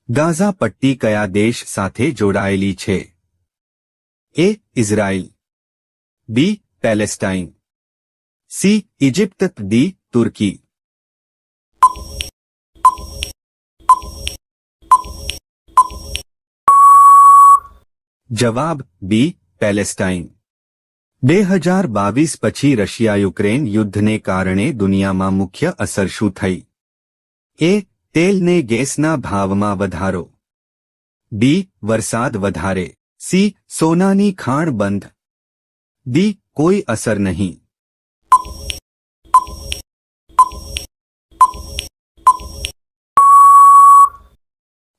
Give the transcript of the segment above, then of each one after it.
Gaza પટ્ટી કયા દેશ સાથે જોડાયેલી છે? A. Israel, B. Palestine, C. Egypt, D. તુર્કી. જવાબ બી. પેલેસ્ટાઇન. 2022 પછી રશિયા યુક્રેન યુદ્ધને કારણે દુનિયામાં મુખ્ય અસર શું થઈ? એ. તેલ ને ગેસના ભાવમાં વધારો, બી. વરસાદ વધારે, સી. સોનાની ખાણ બંધ, ડી. કોઈ અસર નહીં.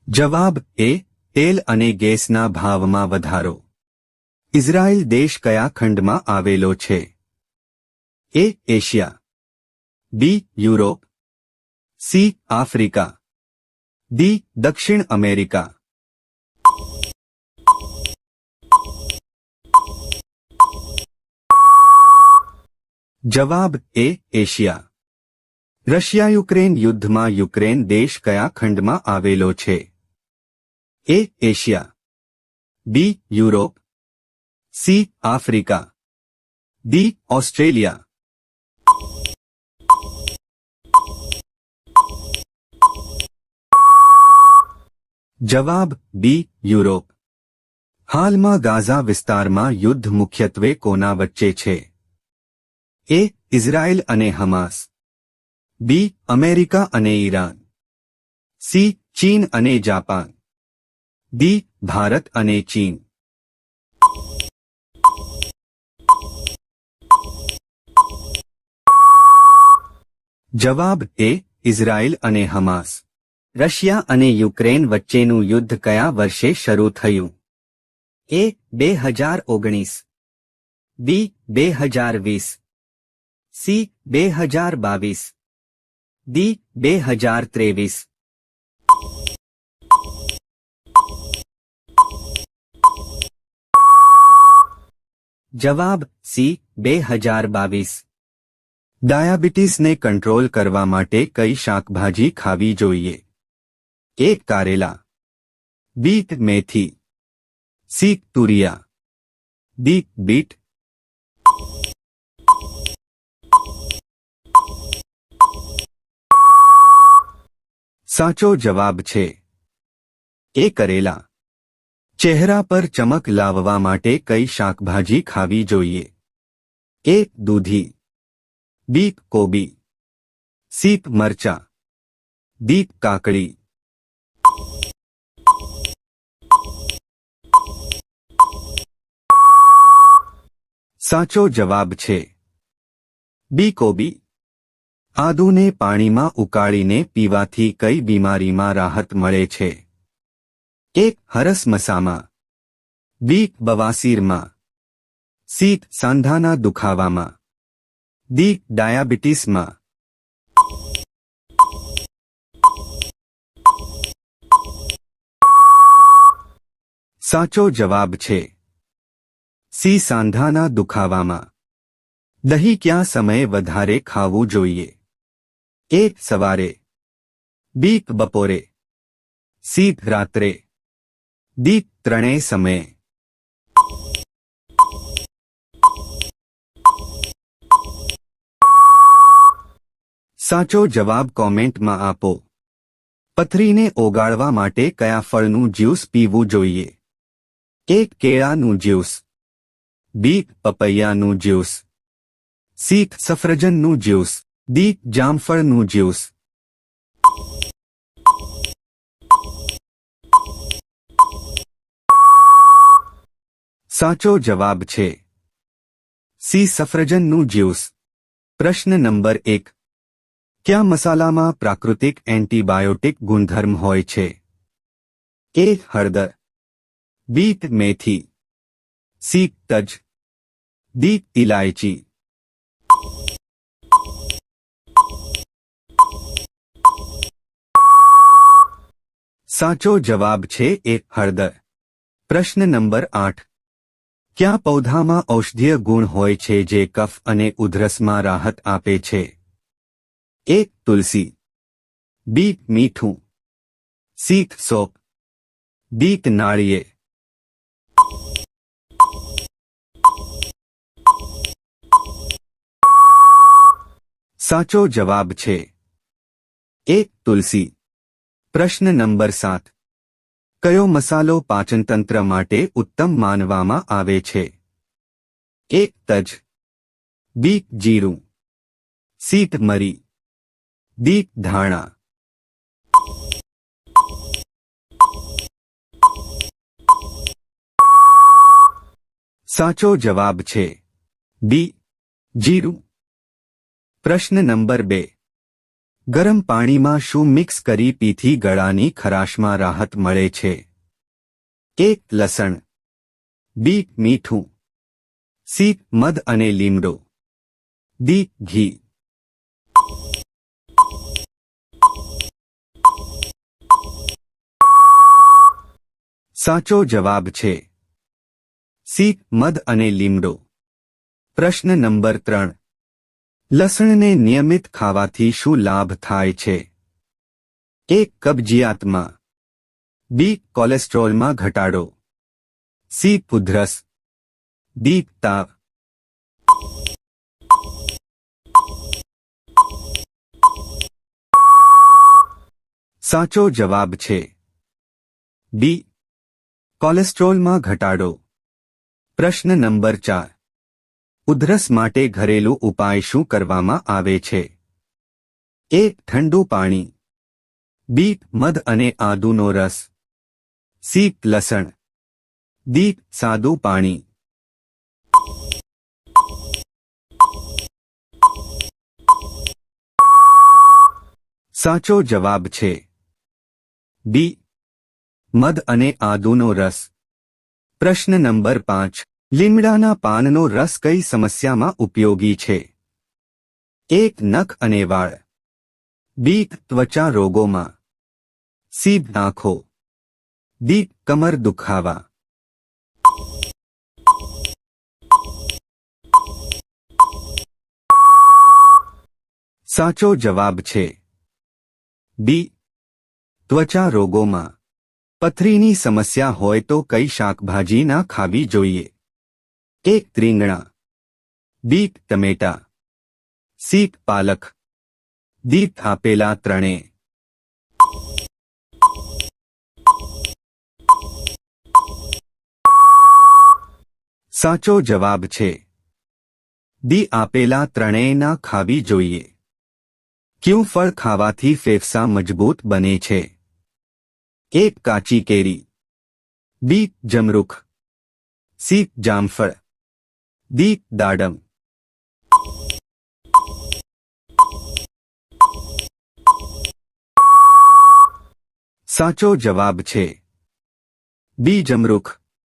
જવાબ એ. તેલ અને ગેસના ભાવમાં વધારો. ઇઝરાયલ દેશ કયા ખંડમાં આવેલો છે? A. Asia, B. Europe, C. Africa, D. દક્ષિણ અમેરિકા. જવાબ એ. એશિયા. રશિયા યુક્રેન યુદ્ધમાં યુક્રેન દેશ કયા ખંડમાં આવેલો છે? A. Asia, B. Europe, C. Africa, D. Australia. જવાબ બી. યુરોપ. હાલમાં ગાઝા વિસ્તારમાં યુદ્ધ મુખ્યત્વે કોના વચ્ચે છે? એ. ઇઝરાયલ અને હમાસ, બી. અમેરિકા અને ઈરાન, સી. ચીન અને જાપાન, ડી. ભારત અને ચીન. જવાબ એ. ઇઝરાયલ અને હમાસ. રશિયા અને યુક્રેન વચ્ચેનું યુદ્ધ કયા વર્ષે શરૂ થયું? એ. 2019, બી. 2020, સી. 2022, ડી. 2023. જવાબ સી. 2022. ડાયાબિટીસને કંટ્રોલ કરવા માટે કઈ શાકભાજી ખાવી જોઈએ? એ. કારેલા, બી. મેથી, સી. તુરિયા, ડી. બીટ. સાચો જવાબ છે એ. કરેલા. ચહેરા પર ચમક લાવવા માટે કઈ શાકભાજી ખાવી જોઈએ? એ. દૂધી, બી. કોબી, સી. મરચા, ડી. કાકડી. સાચો જવાબ છે બી. કોબી. આદુને પાણીમાં ઉકાળીને પીવાથી કઈ બીમારીમાં રાહત મળે છે? એ. હરસમસામાં, બી. બવાસીરમાં, સી. સાંધાના દુખાવામાં, ડી. ડાયાબિટીસમાં. સાચો જવાબ છે સી. સાંધાના દુખાવામાં. દહીં કયા સમયે વધારે ખાવું જોઈએ? એ. સવારે, બી. બપોરે, સી. રાત્રે, ડી. ત્રણેય સમયે. સાચો જવાબ કોમેન્ટમાં આપો. પથરીને ઓગાળવા માટે કયા ફળનું જ્યુસ પીવું જોઈએ? એ. કેળાનું જ્યુસ, બી. પપૈયાનું જ્યુસ, સી. સફરજનનું જ્યુસ, ડી. જામફળનું જ્યુસ. સાચો જવાબ છે સી. સફરજનનું જ્યુસ. પ્રશ્ન નંબર 1. કયા મસાલામાં પ્રાકૃતિક એન્ટીબાયોટિક ગુણધર્મ હોય છે? એ. હળદર, બી. મેથી, સી. તજ, ડી. ઇલાયચી. સાચો જવાબ છે એ. હળદર. પ્રશ્ન નંબર 8. કયા પૌધામાં ઔષધીય ગુણ હોય છે જે કફ અને ઉધરસમાં રાહત આપે છે? એ. તુલસી, બી. મીઠું, સી. સોપ, ડી નાળિયેર. સાચો જવાબ છે એ. તુલસી. પ્રશ્ન નંબર 7. કયો મસાલો પાચનતંત્ર માટે ઉત્તમ માનવામાં આવે છે? એ. તજ. બી. જીરું. સી. મરી. ડી. ધાણા. સાચો જવાબ છે બી. જીરું. પ્રશ્ન નંબર 2. ગરમ પાણીમાં શું મિક્સ કરી પીથી ગળાની ખરાશમાં રાહત મળે છે? એ. લસણ. બી. મીઠું. સી. મધ અને લીમડો. ડી. ઘી. સાચો જવાબ છે સી. મધ અને લીમડો. પ્રશ્ન નંબર 3. લસણને નિયમિત ખાવાથી શું લાભ થાય છે? એ. કબજિયાતમાં. બી. કોલેસ્ટ્રોલમાં ઘટાડો. સી. ઉધરસ. ડી. તાવ. સાચો જવાબ છે ડી. કોલેસ્ટ્રોલમાં ઘટાડો. પ્રશ્ન નંબર 4. ઉધરસ માટે ઘરેલું ઉપાય શું કરવામાં આવે છે? એ. ઠંડુ પાણી. બી. મધ અને આદુનો રસ. સી. લસણ. ડી. સાદું પાણી. સાચો જવાબ છે બી. મધ અને આદુનો રસ. પ્રશ્ન નંબર 5. લીમડાના પાનનો રસ કઈ સમસ્યામાં ઉપયોગી છે? એ. નખ અને વાળ. બી. ત્વચા રોગોમાં. સી. આંખો. ડી. કમર દુખાવા. સાચો જવાબ છે બી. ત્વચા રોગોમાં. પથરીની સમસ્યા હોય તો કઈ શાકભાજી ના ખાવી જોઈએ? એ. રીંગણા. બી. ટમેટા. સી. પાલક. ડી. આપેલા ત્રણેય. સાચો જવાબ છે ડી. આપેલા ત્રણેય ના ખાવી જોઈએ. કયું ફળ ખાવાથી ફેફસા મજબૂત બને છે? એ. કાચી કેરી. બી. જમરૂખ. સી. જામફળ. ડી. દાડમ. સાચો જવાબ છે બી. જમરૂખ.